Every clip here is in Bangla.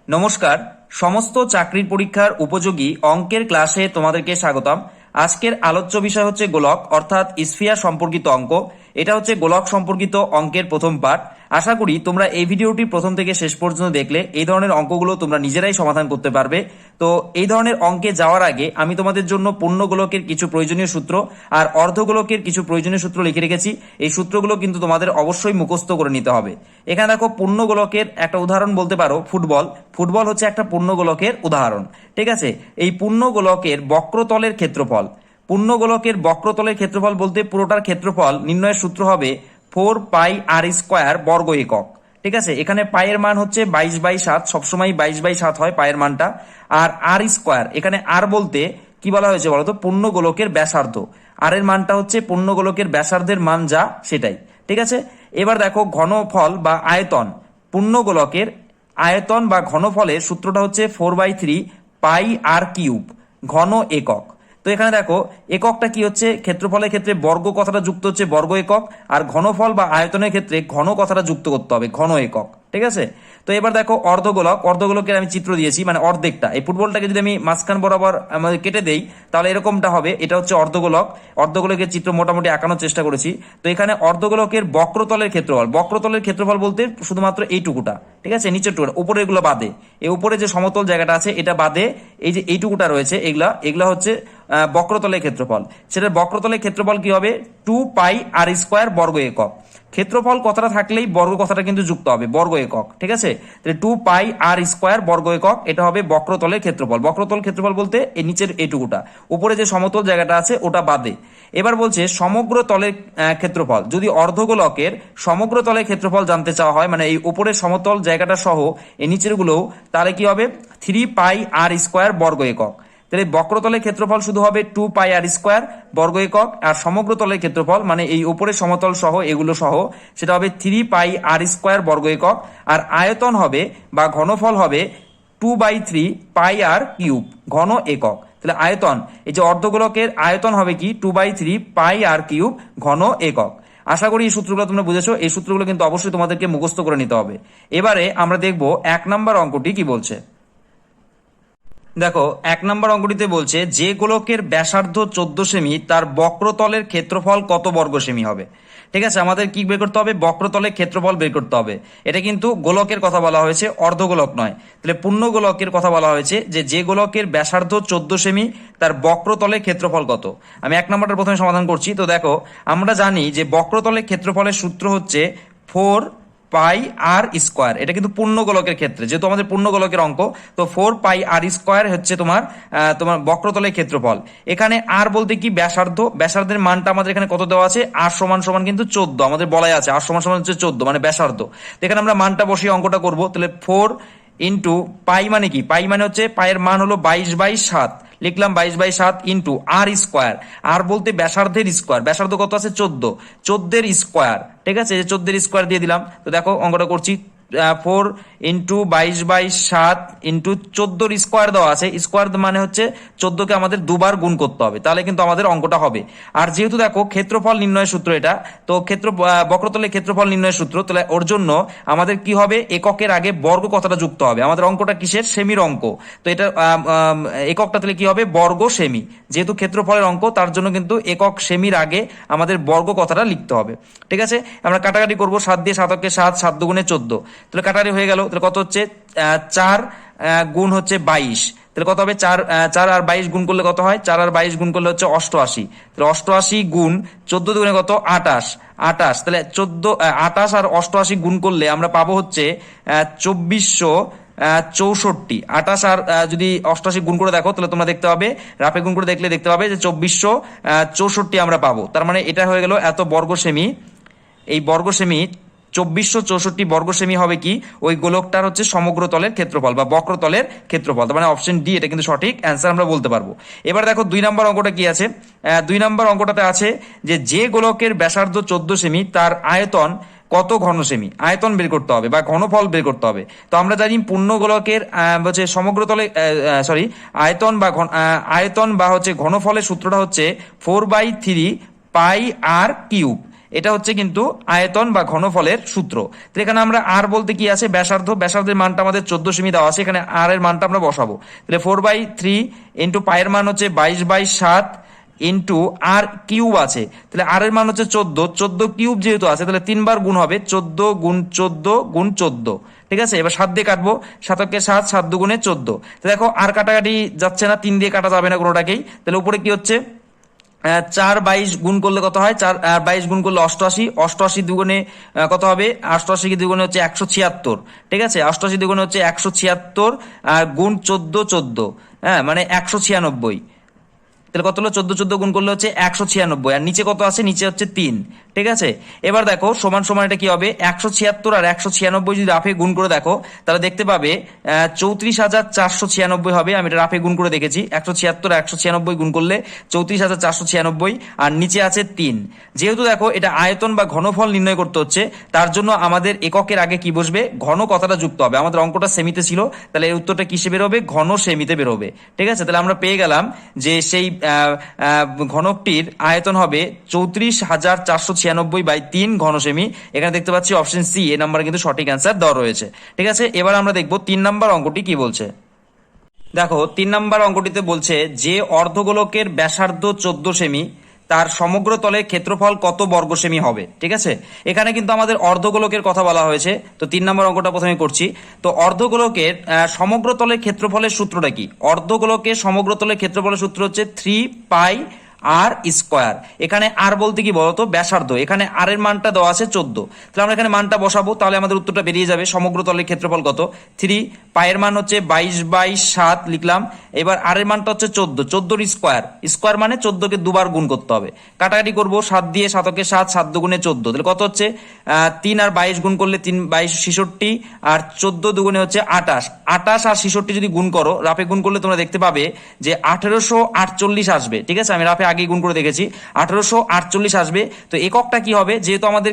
নমস্কার। সমস্ত চাকরির পরীক্ষার উপযোগী অঙ্কের ক্লাসে তোমাদেরকে স্বাগতম। আজকের আলোচ্য বিষয় হচ্ছে গোলক অর্থাৎ স্ফিয়ার সম্পর্কিত অঙ্ক। এটা হচ্ছে গোলক সম্পর্কিত অঙ্কের প্রথম পার্ট। আশা করি তোমরা এই ভিডিওটি প্রথম থেকে শেষ পর্যন্ত দেখলে এই ধরনের অঙ্কগুলো তোমরা নিজেরাই সমাধান করতে পারবে। তো এই ধরনের অঙ্কে যাওয়ার আগে আমি তোমাদের জন্য পূর্ণ গোলকের কিছু প্রয়োজনীয় সূত্র আর অর্ধগোলকের কিছু প্রয়োজনীয় সূত্র লিখে রেখেছি। এই সূত্রগুলো কিন্তু তোমাদের অবশ্যই মুখস্থ করে নিতে হবে। এখানে দেখো, পূর্ণ গোলকের একটা উদাহরণ বলতে পারো ফুটবল। ফুটবল হচ্ছে একটা পূর্ণ গোলকের উদাহরণ। ঠিক আছে, এই পূর্ণ গোলকের বক্রতলের ক্ষেত্রফল। পূর্ণ গোলকের বক্রতলের ক্ষেত্রফল বলতে পুরোটার ক্ষেত্রফল নির্ণয়ের সূত্র হবে 4πr² বর্গ একক। ঠিক আছে, এখানে পায়ের মান হচ্ছে 22/7, সবসময় 22/7 হয় পায়ের মানটা। আর r², এখানে আর বলতে কি বলা হয়েছে বলতো, পূর্ণ গোলকের ব্যাসার্ধ। আর এর মানটা হচ্ছে পূর্ণ গোলকের ব্যাসার্ধের মান যা সেটাই। ঠিক আছে, এবার দেখো ঘনফল বা আয়তন। পূর্ণ গোলকের আয়তন বা ঘনফলের সূত্রটা হচ্ছে 4/3πr³ ঘন একক। তো এখানে দেখো এককটা কি হচ্ছে, ক্ষেত্রফলের ক্ষেত্রে বর্গ কথাটা যুক্ত হচ্ছে বর্গ একক, আর ঘনফল বা আয়তনের ক্ষেত্রে ঘন কথাটা যুক্ত করতে হবে ঘন একক। ঠিক আছে, তো এবার দেখো অর্ধগোলক। অর্ধগোলকের আমি চিত্র দিয়েছি, মানে অর্ধেকটা। এই ফুটবলটাকে যদি আমি মাঝখান বরাবর আমাদের কেটে দেই তাহলে এরকমটা হবে। এটা হচ্ছে অর্ধগোলক। অর্ধগোলকের চিত্র মোটামুটি আঁকানোর চেষ্টা করেছি। তো এখানে অর্ধগোলকের বক্রতলের ক্ষেত্রফল। বক্রতলের ক্ষেত্রফল বলতে শুধুমাত্র এইটুকুটা। ঠিক আছে, নিচের টুকুটা, উপরের গুলো বাদে। এই উপরে যে সমতল জায়গাটা আছে এটা বাদে এই যে এইটুকুটা রয়েছে, এগুলা হচ্ছে বক্রতলের ক্ষেত্রফল। সেটার বক্রতলের ক্ষেত্রফল কি হবে, 2πr² বর্গ একক। ক্ষেত্রফল কথাটা থাকলেই বর্গ কথাটা কিন্তু যুক্ত হবে বর্গ একক। ঠিক আছে, তাহলে 2πr² বর্গ একক, এটা হবে বক্রতলের ক্ষেত্রফল। বক্রতল ক্ষেত্রফল বলতে এই নিচের এইটুকুটা, উপরে যে সমতল জায়গাটা আছে ওটা বাদে। এবার বলছে সমগ্র তলের ক্ষেত্রফল। যদি অর্ধগোলকের সমগ্র তলের ক্ষেত্রফল জানতে চাওয়া হয়, মানে এই উপরের সমতল জায়গাটা সহ এই নিচের গুলো, তাহলে কি হবে 3πr² বর্গ একক। তাহলে বক্রতলের ক্ষেত্রফল শুধু হবে 2πr² বর্গ একক, আর সমগ্র তলের ক্ষেত্রফল মানে এই উপরের সমতল সহ এগুলো সহ সেটা হবে 3πr² বর্গ একক। আর আয়তন হবে বা ঘনফল হবে 2/3πr³ ঘন একক। তাহলে আয়তন, এই যে অর্ধগোলকের আয়তন হবে কি 2/3πr³ ঘন একক। আশা করি এই সূত্রগুলো তোমরা বুঝেছো। এই সূত্রগুলো কিন্তু অবশ্যই তোমাদেরকে মুখস্থ করে নিতে হবে। এবারে আমরা দেখব 1 নম্বর অঙ্কটি কি বলছে। দেখো 1 নম্বর অঙ্কটিতে বলছে যে গোলকের ব্যাসার্ধ 14 সেমি তার বক্রতলের ক্ষেত্রফল কত বর্গ সেমি হবে। ঠিক আছে, আমাদের কি বের করতে হবে, বক্রতলের ক্ষেত্রফল বের করতে হবে। এটা কিন্তু গোলকের কথা বলা হয়েছে, অর্ধগোলক নয়। তাহলে পূর্ণ গোলকের কথা বলা হয়েছে যে গোলকের ব্যাসার্ধ 14 সেমি তার বক্রতলের ক্ষেত্রফল কত। আমি 1 নম্বরটা প্রথমে সমাধান করছি। তো দেখো, আমরা জানি যে বক্রতলের ক্ষেত্রফলের সূত্র হচ্ছে 4πr²। এটা কিন্তু পূর্ণ গোলকের ক্ষেত্রে, যেহেতু আমাদের পূর্ণ গোলকের অঙ্ক, তো 4πr² হচ্ছে তোমার বক্রতলের ক্ষেত্রফল। এখানে আর বলতে কি ব্যাসার্ধ। ব্যাসার্ধের মানটা আমাদের এখানে কত দেওয়া আছে, আর সমান সমান কিন্তু 14 আমাদের বলাই আছে। আর সমান সমান হচ্ছে 14 মানে ব্যাসার্ধ। তো এখানে আমরা মানটা বসিয়ে অঙ্কটা করব। তাহলে 4 ইন্টু পাই মানে কি, পাই মানে হচ্ছে পায়ের মান হলো 22/7, লিখলাম 22/7 ইন্টু r²। আর বলতে ব্যাসার্ধের স্কোয়ার। ব্যাসার্ধ কত আছে 14, 14 এর স্কোয়ার। ঠিক আছে, 14 এর স্কোয়ার দিয়ে দিলাম। তো দেখো অঙ্কটা করছি, 4 ইন্টু 22/7 ইন্টু 14 স্কোয়ার দেওয়া আছে। স্কোয়ার মানে হচ্ছে 14কে আমাদের দুবার গুণ করতে হবে, তাহলে কিন্তু আমাদের অঙ্কটা হবে। আর যেহেতু দেখো ক্ষেত্রফল নির্ণয়ের সূত্র এটা, তো বক্রতলের ক্ষেত্রফল নির্ণয়ের সূত্র, তাহলে ওর জন্য আমাদের কি হবে, এককের আগে বর্গ কথাটা যুক্ত হবে। আমাদের অঙ্কটা কিসের, সেমির অঙ্ক। তো এটা এককটা তাহলে কি হবে, বর্গ সেমি। যেহেতু ক্ষেত্রফলের অঙ্ক, তার জন্য কিন্তু একক সেমির আগে আমাদের বর্গ কথাটা লিখতে হবে। ঠিক আছে, আমরা কাটাকাটি করবো। 7 দিয়ে 7কে 7, 7 দুগুণে 14। তাহলে কাটাকাটি হয়ে গেল। তাহলে কত হচ্ছে, 4 গুণ হচ্ছে 22। তাহলে কত হবে, 4 আর 22 গুণ করলে কত হয়, 4 আর 22 গুণ করলে হচ্ছে 88। তাহলে 88 গুণ 14 দুগুণে কত, 28। 28, তাহলে 28 আর 88 গুণ করলে আমরা পাবো হচ্ছে 2464। 28 আর যদি 88 গুণ করে দেখো তাহলে তোমরা দেখতে পাবে, রাফে গুণ করে দেখলে দেখতে পাবে যে 2464 আমরা পাবো। তার মানে এটা হয়ে গেল এত বর্গ সেমি। এই বর্গ সেমি 2464 বর্গ সেমি হবে কি, ওই গোলকটার হচ্ছে সমগ্র তলের ক্ষেত্রফল বা বক্রতলের ক্ষেত্রফল। তার মানে অপশন ডি এটা কিন্তু সঠিক অ্যান্সার আমরা বলতে পারবো। এবার দেখো 2 নম্বর অঙ্কটা কি আছে। 2 নম্বর অঙ্কটাতে আছে যে গোলকের ব্যাসার্ধ 14 সেমি তার আয়তন কত ঘন সেমি। আয়তন বের করতে হবে বা ঘনফল বের করতে হবে। তো আমরা জানি পূর্ণ গোলকের হচ্ছে সমগ্র তলে আয়তন বা হচ্ছে ঘনফলের সূত্রটা হচ্ছে 4/3πr³। এটা হচ্ছে কিন্তু আয়তন বা ঘনফলের সূত্র। তো এখানে আমরা আর বলতে কি আছে, ব্যাসার্ধ, ব্যাসার্ধের মানটা আমাদের 14 সেমি দেওয়া আছে, এখানে আর এর মানটা আমরা বসাবো। তাহলে 4/3 ইন্টু পায়ের মান হচ্ছে 22/7 ইন্টু আর কিউব আছে, তাহলে আর এর মান হচ্ছে 14, 14 কিউব যেহেতু আছে তাহলে 3 বার গুণ হবে, 14 গুণ 14 গুণ 14। ঠিক আছে, এবার 7 দিয়ে কাটবো, 7 7, 7 দুগুণে 14। তো দেখো আর কাটাকাটি যাচ্ছে না, 3 দিয়ে কাটা যাবে না কোনোটাকেই। তাহলে উপরে কি হচ্ছে, 4/22 গুণ করলে কত হয়, 4/22 গুণ করলে 88, 88 দুগুণে কত হবে, 88 কি দুগুণে হচ্ছে 176। ঠিক আছে, 88 দুগুণে হচ্ছে 176 গুণ 14 14, হ্যাঁ মানে 196। তাহলে কত হলো, 14 14 গুণ করলে হচ্ছে 196, আর নিচে কত আছে, নিচে হচ্ছে 3। ঠিক আছে, এবার দেখো সমান সমান এটা কি হবে, 176 আর 196 যদি রাফে গুণ করে দেখো তাহলে দেখতে পাবে 34,496 হবে। আমি এটা রাফে গুণ করে দেখেছি, 176 আর 196 গুণ করলে 34,496, আর নিচে আছে 3। যেহেতু দেখো এটা আয়তন বা ঘনফল নির্ণয় করতে হচ্ছে, তার জন্য আমাদের এককের আগে কি বসবে, ঘন কথাটা যুক্ত হবে। আমাদের অঙ্কটা সেমিতে ছিল, তাহলে এই উত্তরটা কিসে বেরোবে, ঘন সেমিতে বেরোবে। ঠিক আছে, তাহলে আমরা পেয়ে গেলাম যে সেই ঘনকটির আয়তন হবে 34,496/3 ঘন সেমি। এখানে দেখতে পাচ্ছি অপশন সি, এই নাম্বারে কিন্তু সঠিক অ্যান্সার দেওয়া রয়েছে। ঠিক আছে, এবার আমরা দেখবো 3 নাম্বার অঙ্কটি কি বলছে। দেখো 3 নাম্বার অঙ্কটিতে বলছে যে অর্ধগোলকের ব্যাসার্ধ 14 সেমি, তার সমগ্র তলের ক্ষেত্রফল কত বর্গ সেমি হবে। ঠিক আছে, এখানে কিন্তু আমাদের অর্ধগোলকের কথা বলা হয়েছে। তো 3 নম্বর অঙ্কটা প্রথমে করছি। তো অর্ধগোলকের সমগ্র তলের ক্ষেত্রফলের সূত্রটা কি, অর্ধগোলকের সমগ্র তলের ক্ষেত্রফলের সূত্র হচ্ছে 3πr²। এখানে আর বলতে কি বলতো, ব্যাসার্ধ, এখানে আর এর মানটা দেওয়া আছে 14, তাহলে আমরা এখানে মানটা বসাবো, তাহলে আমাদের উত্তরটা বেরিয়ে যাবে। সমগ্র তলের ক্ষেত্রফল কত, 3, পায়ের মান হচ্ছে 22/7 লিখলাম। এবার আর এর মানটা হচ্ছে 14, 14 স্কোয়ার, স্কোয়ার মানে 14কে দুবার গুণ করতে হবে। কাটাকাটি করবো, 7 দিয়ে 7 7, 7 দুগুণে 14, তাহলে কত হচ্ছে 3 আর 22 গুণ করলে 3 22 66, আর 14 দুগুণে হচ্ছে 28, 28 আর 66 যদি গুণ করো, রাফে গুণ করলে তোমরা দেখতে পাবে যে 1848 আসবে। ঠিক আছে, আমি রাফে আগেই গুণ করে দেখেছি, 1848 আসবে। তো এককটা কি হবে, যেহেতু আমাদের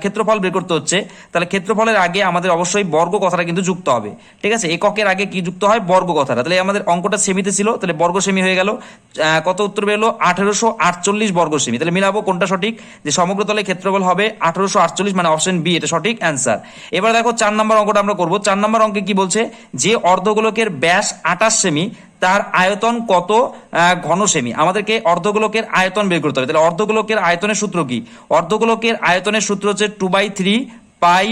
ক্ষেত্রফল বের করতে হচ্ছে, তাহলে ক্ষেত্রফলের আগে আমাদের অবশ্যই বর্গ কথাটা কিন্তু যুক্ত হবে। ঠিক আছে, এককের আগে কি যুক্ত হয়, বর্গ কথাটা। তাহলে আমাদের অঙ্কটা সেমিতে ছিল, তাহলে বর্গ সেমি হয়ে গেল। কত উত্তর বেরোলো, 1848 বর্গ সেমি। তাহলে মিলাবো কোনটা সঠিক, যে সমগ্র তলের ক্ষেত্রফল হবে 1848, মানে অপশন বি এটা সঠিক অ্যান্সার। এবার দেখো 4 নম্বর অঙ্কটা আমরা করবো। 4 নম্বর অঙ্কে কি বলছে, যে অর্ধগোলকের ব্যাস 28 সেমি, তার আয়তন কত ঘন সেমি। আমাদেরকে অর্ধগোলকের আয়তন বের করতে হবে। তাহলে অর্ধগোলকের আয়তনের সূত্র কি, অর্ধগোলকের আয়তনের সূত্র হচ্ছে 2/3 পাই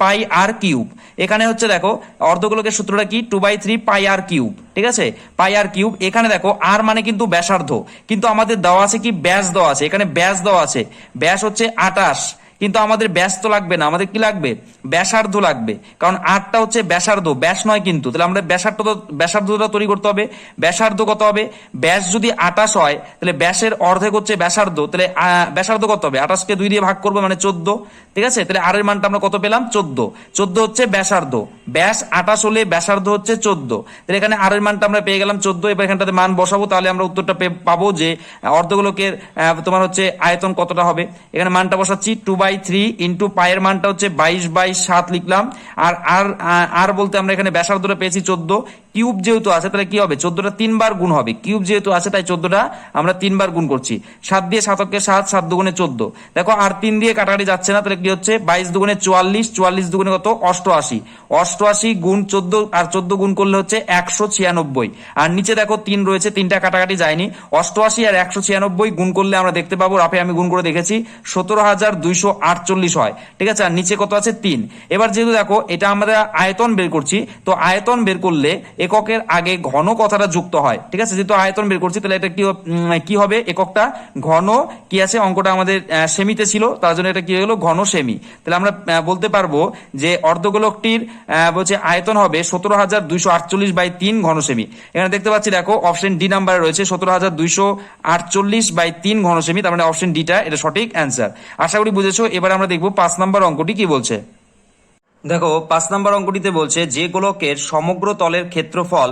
পাই আর কিউব। এখানে হচ্ছে দেখো অর্ধগোলকের সূত্রটা কি, 2/3 পাই আর কিউব। ঠিক আছে, পাই আর কিউব। এখানে দেখো আর মানে কিন্তু ব্যাসার্ধ, কিন্তু আমাদের দেওয়া আছে কি, ব্যাস দেওয়া আছে। এখানে ব্যাস দেওয়া আছে, ব্যাস হচ্ছে 28, কিন্তু আমাদের ব্যাস তো লাগবে না, আমাদের কি লাগবে, ব্যাসার্ধ লাগবে। কারণ আটটা হচ্ছে ব্যাসার্ধ, ব্যাস নয় কিন্তু। তাহলে আমরা ব্যাসার্ধটা তৈরি করতে হবে। ব্যাসার্ধ কত হবে, ব্যাস যদি 28 হয় তাহলে ব্যাসের অর্ধেক হচ্ছে ব্যাসার্ধ, তাহলে ব্যাসার্ধ কত হবে, 28কে 2 দিয়ে ভাগ করবে মানে 14। ঠিক আছে, তাহলে আর এর মানটা আমরা কত পেলাম, 14, 14 হচ্ছে ব্যাসার্ধ, ব্যাস 28 হলে ব্যাসার্ধ হচ্ছে 14, তাহলে এখানে আর এর মানটা আমরা পেয়ে গেলাম 14। এবার এখানটাতে মান বসাবো, তাহলে আমরা উত্তরটা পাবো যে অর্ধগোলকের তোমার হচ্ছে আয়তন কতটা হবে। এখানে মানটা বসাচ্ছি, 2/3 ইন্টু পায়ের মানটা হচ্ছে 22/7 লিখলাম। আর আর আর বলতে আমরা এখানে ব্যাসার্ধটা পেয়েছি 14, কিউব যেহেতু আছে তাহলে কি হবে, 14টা 3 বার গুণ হবে, কিউব যেহেতু আছে তাই 14টা আমরা 3 বার গুণ করছি। 7 দিয়ে 7 7, 7 দুগুণে 14, দেখো আর 3 দিয়ে কাটাকাটি যাচ্ছে না, তাহলে কি হচ্ছে 22 দুগুণে 44, 44 দুগুণে কত 88, 88 গুণ 14, আর 14 গুণ করলে হচ্ছে 196। আর নিচে দেখো 3 রয়েছে, 3টা কাটাকাটি যায়নি, 88 আর 196 গুণ করলে আমরা দেখতে পাবো, রাফে আমি গুণ করে দেখেছি, 17,248 হয়। ঠিক আছে, আর নিচে কত আছে 3। এবার যেহেতু দেখো এটা আমরা আয়তন বের করছি, তো আয়তন বের করলে এককের আগে ঘন কথাটা যুক্ত হয়। ঠিক আছে, যেহেতু আয়তন বের করছি তাহলে এটা কি হবে, এককটা ঘন কি আছে, অঙ্কটা আমাদের সেমিতে ছিল, তার জন্য এটা কি হলো, ঘন সেমি। তাহলে আমরা বলতে পারবো যে অর্ধগোলকটির বলছে আয়তন হবে 17,248/3 ঘন সেমি। এখানে দেখতে পাচ্ছি দেখো অপশন ডি নাম্বারে রয়েছে 17,248/3 ঘন সেমি, তার মানে অপশন ডিটা এটা সঠিক অ্যান্সার। আশা করি বুঝেছো। এবার আমরা দেখবো 5 নম্বর অঙ্কটি কি বলছে। দেখো 5 নম্বর অঙ্কটিতে বলছে যে গোলকের সমগ্র তলের ক্ষেত্রফল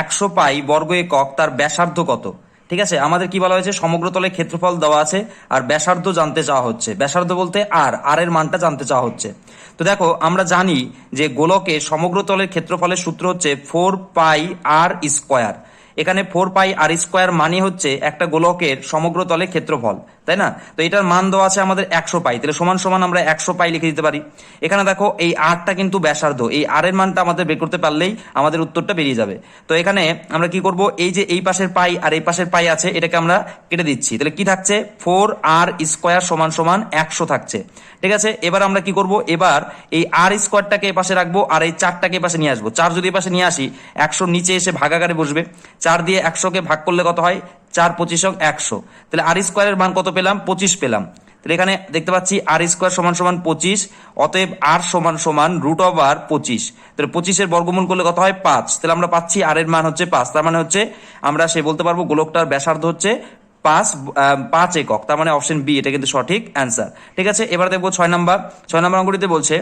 100 পাই বর্গ একক, তার ব্যাসার্ধ কত। ঠিক আছে, আমাদের কি বলা হয়েছে, সমগ্র তলের ক্ষেত্রফল দেওয়া আছে আর ব্যাসার্ধ জানতে চাওয়া হচ্ছে। ব্যাসার্ধ বলতে আর এর মানটা জানতে চাওয়া হচ্ছে। তো দেখো আমরা জানি যে গোলকে সমগ্র তলের ক্ষেত্রফলের সূত্র হচ্ছে 4πr²। এখানে 4πr² মানে হচ্ছে একটা গোলকের সমগ্র তলের ক্ষেত্রফল। তাই না? তো এটার মান দেওয়া আছে আমাদের 100 পাই, তাহলে সমান সমান আমরা 100 পাই লিখে দিতে পারি। এখানে দেখো এই আরটা কিন্তু ব্যাসার্ধ, এই আর এর মানটা আমাদের বের করতে পারলেই আমাদের উত্তরটা বেরিয়ে যাবে। তো এখানে আমরা কি করব, এই যে এই পাশের পাই আর এই পাশের পাই আছে এটাকে আমরা কেটে দিচ্ছি, তাহলে কি থাকছে 4r² সমান সমান 100 থাকছে। ঠিক আছে, এবার আমরা কি করব, এবার এই আর স্কোয়ারটাকে এ পাশে রাখবো আর এই 4টাকে এ পাশে নিয়ে আসবো। 4 যদি এ পাশে নিয়ে আসি 100 নিচে এসে ভাগাকারে বসবে, 4 দিয়ে 100কে ভাগ করলে কত হয়, 4 25 100, তাহলে আর স্কোয়ারের মান কত পেলাম, 25 পেলাম। তাহলে এখানে দেখতে পাচ্ছি r² সমান সমান 25, অতএব r সমান সমান √25, তাহলে 25-এর বর্গমূল করলে কত হয় 5, তাহলে আমরা পাচ্ছি r এর মান হচ্ছে 5, তার মানে হচ্ছে আমরা সে বলতে পারবো গোলকটার ব্যাসার্ধ হচ্ছে 5 একক, তার মানে অপশন বি এটা কিন্তু সঠিক অ্যান্সার। ঠিক আছে, এবার দেখবো 6 নম্বর অঙ্কটিতে বলছে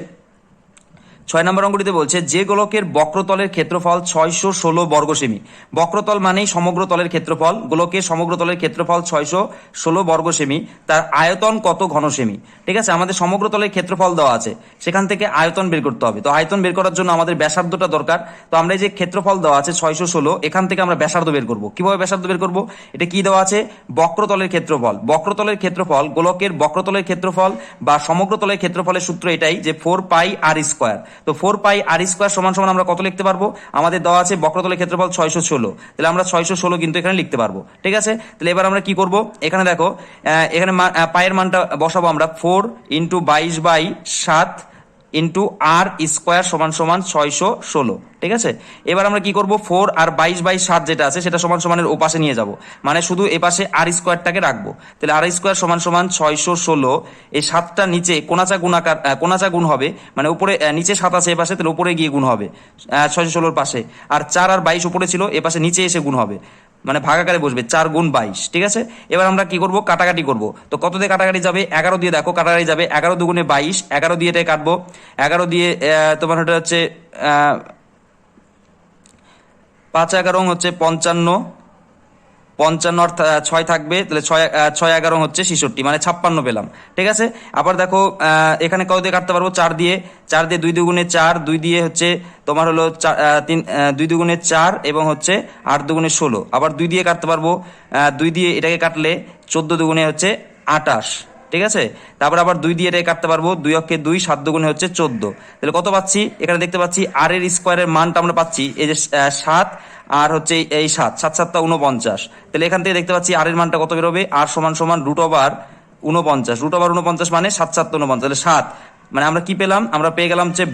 6 নম্বর অঙ্কটিতে বলছে যে গোলকের বক্রতলের ক্ষেত্রফল 616 বর্গ সেমি, বক্রতল মানেই সমগ্র তলের ক্ষেত্রফল, গোলকের সমগ্র তলের ক্ষেত্রফল 616 বর্গ সেমি, তার আয়তন কত ঘন সেমি। ঠিক আছে, আমাদের সমগ্র তলের ক্ষেত্রফল দেওয়া আছে, সেখান থেকে আয়তন বের করতে হবে। তো আয়তন বের করার জন্য আমাদের ব্যাসার্ধটা দরকার। তো আমরা এই যে ক্ষেত্রফল দেওয়া আছে 616, এখান থেকে আমরা ব্যাসার্ধ বের করব। কিভাবে ব্যাসার্ধ বের করব, এটা কি দেওয়া আছে, বক্রতলের ক্ষেত্রফল, বক্রতলের ক্ষেত্রফল, গোলকের বক্রতলের ক্ষেত্রফল বা সমগ্র তলের ক্ষেত্রফলের সূত্র এটাই যে 4πr²। তো 4πr² সমান সমান আমরা কত লিখতে পারবো, আমাদের দেওয়া আছে বক্রতলের ক্ষেত্রফল 616, তাহলে আমরা 616 কিন্তু এখানে লিখতে পারবো। ঠিক আছে, তাহলে এবার আমরা কি করব, এখানে দেখো এখানে পায়ের মানটা বসাবো আমরা 4 × 22/7 ইন্টু r² সমান সমান 616। ঠিক আছে, এবার আমরা কি করব, 4 আর 22/7 যেটা আছে সেটা সমান সমানের ওপাশে নিয়ে যাব, মানে শুধু এ পাশে r² রাখবো, তাহলে r² সমান সমান 616, এই 7টা নিচে কোনাচা গুণ হবে, মানে উপরে নিচে 7 আছে এ পাশে, তাহলে উপরে গিয়ে গুণ হবে 616 পাশে, আর 4 আর 22 উপরে ছিল, এ পাশে নিচে এসে গুণ হবে, মানে ভাগাকারে বসবে 4 × 22। ঠিক আছে, এবার আমরা কি করব, কাটাকাটি করব। তো কত দিয়ে কাটাকাটি যাবে, 11 দিয়ে দেখো কাটাকাটি যাবে, 11 দুগুণে 22, 11 দিয়ে এটাই কাটবো, 11 দিয়ে তোমার ওটা হচ্ছে 5 11 হচ্ছে 55, 55 আর 6 থাকবে, তাহলে 6 11 হচ্ছে 66, মানে 56 পেলাম। ঠিক আছে, আবার দেখো এখানে কত দিয়ে কাটতে পারবো, 4 দিয়ে 2 দুগুণে 4, 2 দিয়ে হচ্ছে তোমার হলো 2 দুগুণে 4 এবং হচ্ছে 8 দুগুণে 16, আবার 2 দিয়ে কাটতে পারবো, 2 দিয়ে এটাকে কাটলে 14 দুগুণে হচ্ছে 28। ঠিক আছে, তারপর আবার 2 দিয়ে এটাকে কাটতে পারবো, 2 অক্ষে 2, 7 দুগুণে হচ্ছে 14, তাহলে কত পাচ্ছি, এখানে দেখতে পাচ্ছি r এর স্কোয়ারের মানটা আমরা পাচ্ছি এই যে 7 আর হচ্ছে এই 7 7 7 49, তাহলে এখান থেকে দেখতে পাচ্ছি r এর মানটা কত বেরোবে, r সমান সমান √49 মানে 7 7 49, তাহলে 7 মানে আমরা কি পেলাম, আমরা পেয়ে গেলাম হচ্ছে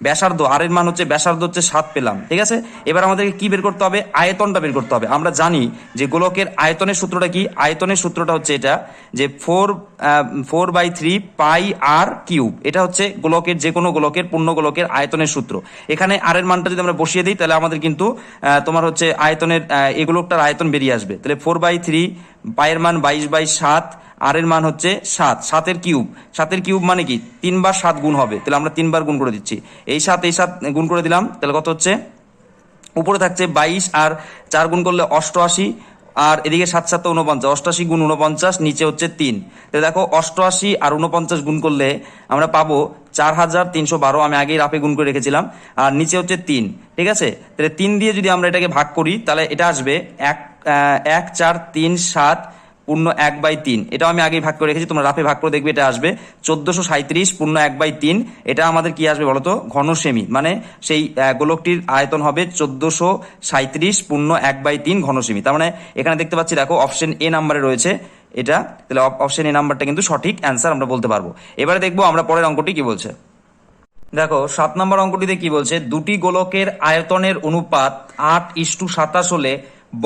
ব্যাসার্ধ আর এর মান হচ্ছে ব্যাসার্ধ হচ্ছে 7 পেলাম। ঠিক আছে, এবার আমাদেরকে কি বের করতে হবে, আয়তনটা বের করতে হবে। আমরা জানি যে গোলকের আয়তনের সূত্রটা কি, আয়তনের সূত্রটা হচ্ছে এটা যে 4/3 πr³, এটা হচ্ছে গোলকের যে কোনো গোলকের পূর্ণ গোলকের আয়তনের সূত্র। এখানে আর এর মানটা যদি আমরা বসিয়ে দিই তাহলে আমাদের কিন্তু তোমার হচ্ছে আয়তনের এই গোলকটার আয়তন বেরিয়ে আসবে, তাহলে 4/3 পায়ের মান 22/7, আর এর মান হচ্ছে 7, 7 এর কিউব মানে কি 3 বার 7 গুণ হবে, তাহলে আমরা 3 বার গুণ করে দিচ্ছি, এই 7 গুণ করে দিলাম, তাহলে কত হচ্ছে, উপরে থাকছে 22 আর 4 গুণ করলে 88, আর এদিকে 7 7 49, 88 গুণ 49, নিচে হচ্ছে 3, তাহলে দেখো 88 আর 49 গুণ করলে আমরা পাবো 4312, আমি আগেই রাফে গুণ করে রেখেছিলাম, আর নিচে হচ্ছে 3। ঠিক আছে, তাহলে 3 দিয়ে যদি আমরা এটাকে ভাগ করি তাহলে এটা আসবে 1437 পূর্ণ 1/3, এটাও আমি আগেই ভাগ করে রেখেছি, তোমরা রাফে ভাগ করে দেখবে, এটা আসবে 1437 পূর্ণ 1/3, এটা আমাদের কি আসবে বলতো, ঘন সেমি, মানে সেই গোলকটির আয়তন হবে 1437 পূর্ণ 1/3 ঘন সেমি। তার মানে এখানে দেখতে পাচ্ছি দেখো অপশন এ নাম্বারে রয়েছে এটা, তাহলে অপশন এ নাম্বারটা কিন্তু সঠিক অ্যান্সার আমরা বলতে পারবো। এবারে দেখবো আমরা পরের অঙ্কটি কি বলছে। দেখো 7 নম্বর অঙ্কটিতে কি বলছে, দুটি গোলকের আয়তনের অনুপাত 8:27 হলে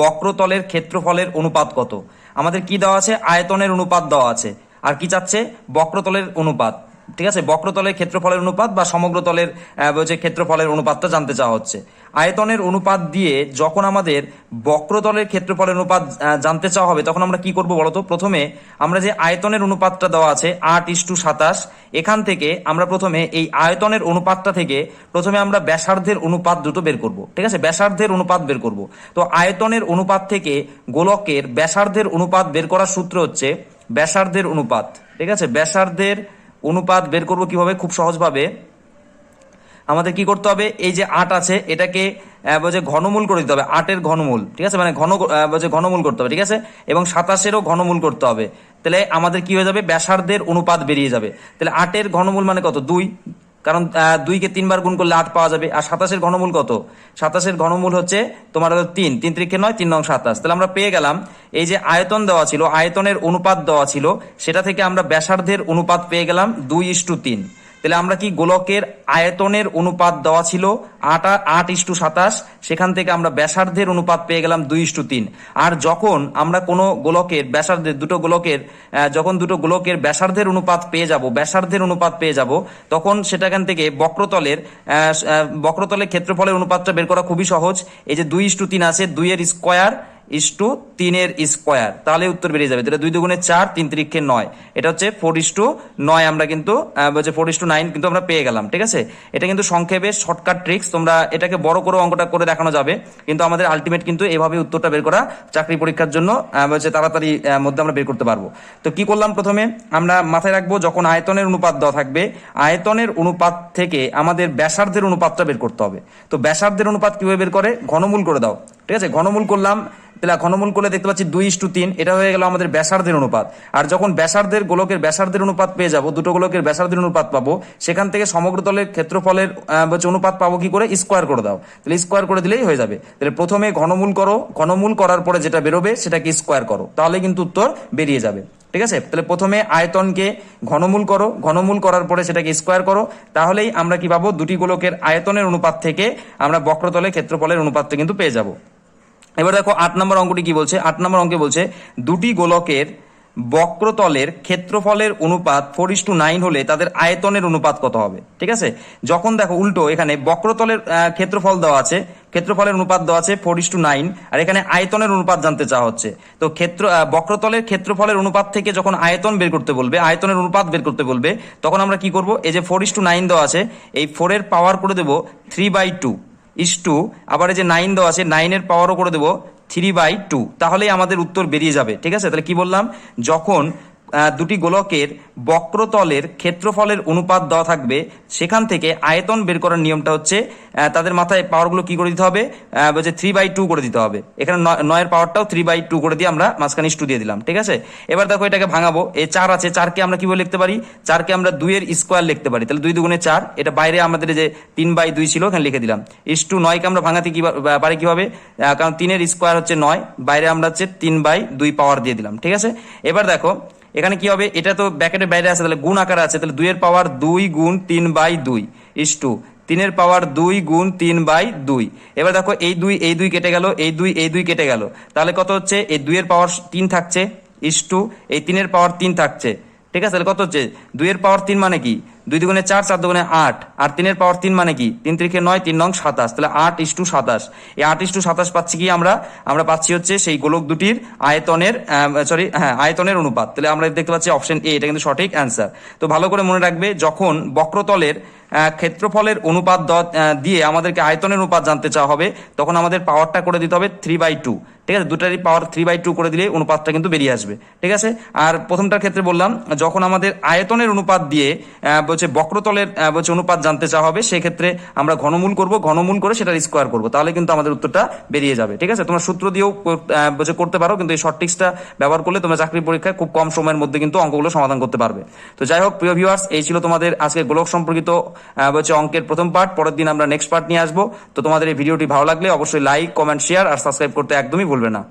বক্রতলের ক্ষেত্রফলের অনুপাত কত। আমাদের কি দেওয়া আছে, আয়তনের অনুপাত দেওয়া আছে, আর কি চাচ্ছে, বক্রতলের অনুপাত। ঠিক আছে, বক্রতলের ক্ষেত্রফলের অনুপাত বা সমগ্র তলের বলছে ক্ষেত্রফলের অনুপাতটা জানতে চাওয়া হচ্ছে। আয়তনের অনুপাত দিয়ে যখন আমাদের বক্রতলের ক্ষেত্রফলের অনুপাত জানতে চাওয়া হবে তখন আমরা কি করব বলতো, প্রথমে আমরা যে আয়তনের অনুপাতটা দেওয়া আছে 8:27, এখান থেকে আমরা প্রথমে এই আয়তনের অনুপাতটা থেকে প্রথমে আমরা ব্যাসার্ধের অনুপাত দুটো বের করব। ঠিক আছে, ব্যাসার্ধের অনুপাত বের করব। তো আয়তনের অনুপাত থেকে গোলকের ব্যাসার্ধের অনুপাত বের করার সূত্র হচ্ছে ব্যাসার্ধের অনুপাত। ঠিক আছে, ব্যাসার্ধের অনুপাত বের করব কিভাবে, খুব সহজভাবে আমাদের কি করতে হবে, এই যে 8 আছে এটাকে বলছে ঘনমূল করে দিতে হবে, 8-এর ঘনমূল, ঠিক আছে, মানে বলছে ঘনমূল করতে হবে, ঠিক আছে, এবং 27-এরও ঘনমূল করতে হবে। তাহলে আমাদের কি হয়ে যাবে, ব্যাসার্ধের অনুপাত বেরিয়ে যাবে। তাহলে 8-এর ঘনমূল মানে কত, 2, কারণ 2-কে 3 বার গুণ করলে 8 পাওয়া যাবে। আর 27-এর ঘনমূল কত, 27-এর ঘনমূল হচ্ছে তোমার হলো 3, 3 3 9, 3 9 27। তাহলে আমরা পেয়ে গেলাম এই যে আয়তন দেওয়া ছিল, আয়তনের অনুপাত দেওয়া ছিল, সেটা থেকে আমরা ব্যাসার্ধের অনুপাত পেয়ে গেলাম 2:3। তাহলে আমরা কি, গোলকের আয়তনের অনুপাত দেওয়া ছিল 8:27, সেখান থেকে আমরা ব্যাসার্ধের অনুপাত পেয়ে গেলাম 2:3। আর যখন আমরা কোনো গোলকের ব্যাসার্ধের যখন দুটো গোলকের ব্যাসার্ধের অনুপাত পেয়ে যাব, তখন সেটাখান থেকে বক্রতলের ক্ষেত্রফলের অনুপাতটা বের করা খুবই সহজ। এই যে 2:3 আছে, 2-এর স্কোয়ার ইস্টু 3-এর স্কোয়ার, তাহলে উত্তর বেরিয়ে যাবে। তাহলে 2 দুগুণে 4, 3 3 9, এটা হচ্ছে 4:9। আমরা কিন্তু বলছে 4:9 কিন্তু আমরা পেয়ে গেলাম, ঠিক আছে। এটা কিন্তু সংক্ষেপে শর্টকাট ট্রিক্স, তোমরা এটাকে বড় করে অঙ্কটা করে দেখানো যাবে, কিন্তু আমাদের আলটিমেট কিন্তু এভাবে উত্তরটা বের করা চাকরি পরীক্ষার জন্য বলছে তাড়াতাড়ি মধ্যে আমরা বের করতে পারবো। তো কি করলাম, প্রথমে আমরা মাথায় রাখবো যখন আয়তনের অনুপাত দেওয়া থাকবে, আয়তনের অনুপাত থেকে আমাদের ব্যাসার্ধের অনুপাতটা বের করতে হবে। তো ব্যাসার্ধের অনুপাত কিভাবে বের করে, ঘনমূল করে দাও, ঠিক আছে। ঘনমূল করলাম, তাহলে ঘনমূল করলে দেখতে পাচ্ছি 2:3, এটা হয়ে গেল আমাদের ব্যাসার্ধের অনুপাত। আর যখন গোলকের ব্যাসার্ধের অনুপাত পেয়ে যাব, দুটো গোলকের ব্যাসার্ধের অনুপাত পাবো, সেখান থেকে সমগ্রতলের ক্ষেত্রফলের অনুপাত পাবো কি করে, স্কোয়ার করে দাও, তাহলে স্কোয়ার করে দিলেই হয়ে যাবে। তাহলে প্রথমে ঘনমূল করো, ঘনমূল করার পরে যেটা বেরোবে সেটাকে স্কোয়ার করো, তাহলে কিন্তু উত্তর বেরিয়ে যাবে, ঠিক আছে। তাহলে প্রথমে আয়তনকে ঘনমূল করো, ঘনমূল করার পরে সেটাকে স্কোয়ার করো, তাহলেই আমরা কি পাবো, দুটি গোলকের আয়তনের অনুপাত থেকে আমরা বক্রতলের ক্ষেত্রফলের অনুপাতটা কিন্তু পেয়ে যাব। এবার দেখো 8 নম্বর অঙ্কটি কি বলছে। 8 নম্বর অঙ্কে বলছে দুটি গোলকের বক্রতলের ক্ষেত্রফলের অনুপাত 4:9 হলে তাদের আয়তনের অনুপাত কত হবে, ঠিক আছে। যখন দেখো উল্টো, এখানে বক্রতলের ক্ষেত্রফলের অনুপাত দেওয়া আছে 4:9, আর এখানে আয়তনের অনুপাত জানতে চাওয়া হচ্ছে। তো বক্রতলের ক্ষেত্রফলের অনুপাত থেকে যখন আয়তনের অনুপাত বের করতে বলবে, তখন আমরা কি করব, এই যে 4:9 দেওয়া আছে, এই 4-এর পাওয়ার করে দেবো 3/2 ইস্টু, আবার এই যে 9 দেওয়া আছে, 9-এর পাওয়ারও করে দেবো 3/2, তাহলেই আমাদের উত্তর বেরিয়ে যাবে, ঠিক আছে। তাহলে কি বললাম, যখন দুটি গোলকের বক্রতলের ক্ষেত্রফলের অনুপাত দেওয়া থাকবে, সেখান থেকে আয়তন বের করার নিয়মটা হচ্ছে তাদের মাথায় পাওয়ারগুলো কি করে দিতে হবে, বলছে 3/2 করে দিতে হবে। এখানে 9-এর পাওয়ারটাও 3/2 করে দিয়ে আমরা মাঝখানে ইস্টু দিয়ে দিলাম, ঠিক আছে। এবার দেখো এটাকে ভাঙাবো, এই 4 আছে, 4-কে আমরা কিভাবে লিখতে পারি, 4-কে আমরা 2-এর স্কোয়ার লিখতে পারি। তাহলে 2 দুগুণে 4, এটা বাইরে আমাদের যে 3/2 ছিল এখানে লিখে দিলাম, ইস্টু 9-কে আমরা ভাঙাতে পারি কিভাবে, কারণ 3-এর স্কোয়ার হচ্ছে 9, বাইরে আমরা হচ্ছে 3/2 পাওয়ার দিয়ে দিলাম, ঠিক আছে। এবার দেখো এখানে কি হবে, এটা তো ব্র্যাকেটের বাইরে আছে, তাহলে গুণ আকারে আছে, তাহলে 2-এর পাওয়ার 2 গুণ 3/2 ইস্টু 3-এর পাওয়ার 2 গুণ 3/2। এবার দেখো এই 2 কেটে গেল, এই 2 কেটে গেল, তাহলে কত হচ্ছে, এই 2-এর পাওয়ার 3 থাকছে ইস্টু এই 3-এর পাওয়ার 3 থাকছে, ঠিক আছে। তাহলে কত হচ্ছে, 2-এর পাওয়ার 3 মানে কি, 2 দুগুণে 4, 4 দুগুণে 8, আর 3-এর পাওয়ার 3 মানে কি, 3 3 9, 3 9 27, তাহলে 8:27। এই 8:27 পাচ্ছি কি, আমরা পাচ্ছি হচ্ছে সেই গোলক দুটির আয়তনের অনুপাত। তাহলে আমরা দেখতে পাচ্ছি অপশন এ, এটা কিন্তু সঠিক অ্যান্সার। তো ভালো করে মনে রাখবে, যখন বক্রতলের ক্ষেত্রফলের অনুপাত দিয়ে আমাদেরকে আয়তনের অনুপাত জানতে চাওয়া হবে, তখন আমাদের পাওয়ারটা করে দিতে হবে 3/2, ঠিক আছে। দুটারই পাওয়ার 3/2 করে দিলে অনুপাতটা কিন্তু বেরিয়ে আসবে, ঠিক আছে। আর প্রথমটার ক্ষেত্রে বললাম, যখন আমাদের আয়তনের অনুপাত দিয়ে বলছে বক্রতলের অনুপাত জানতে চাওয়া হবে, সেক্ষেত্রে আমরা ঘনমূল করব, ঘনমূল করে সেটার স্কোয়ার করব, তাহলে কিন্তু আমাদের উত্তরটা বেরিয়ে যাবে, ঠিক আছে। তোমরা সূত্র দিয়েও করতে পারো, কিন্তু এই শর্ট ট্রিক্সটা ব্যবহার করলে তোমরা চাকরি পরীক্ষায় খুব কম সময়ের মধ্যে কিন্তু অঙ্কগুলো সমাধান করতে পারবে। তো যাই হোক প্রিয় ভিউয়ার্স, এই ছিল তোমাদের আজকে গোলক সম্পর্কিত অঙ্কের প্রথম পার্ট। পরের দিন আমরা নেক্সট পার্ট নিয়ে আসবো। তো তোমাদের এই ভিডিওটি ভালো লাগলে অবশ্যই লাইক, কমেন্ট, শেয়ার আর সাবস্ক্রাইব করতে একদমই ভুলবে না।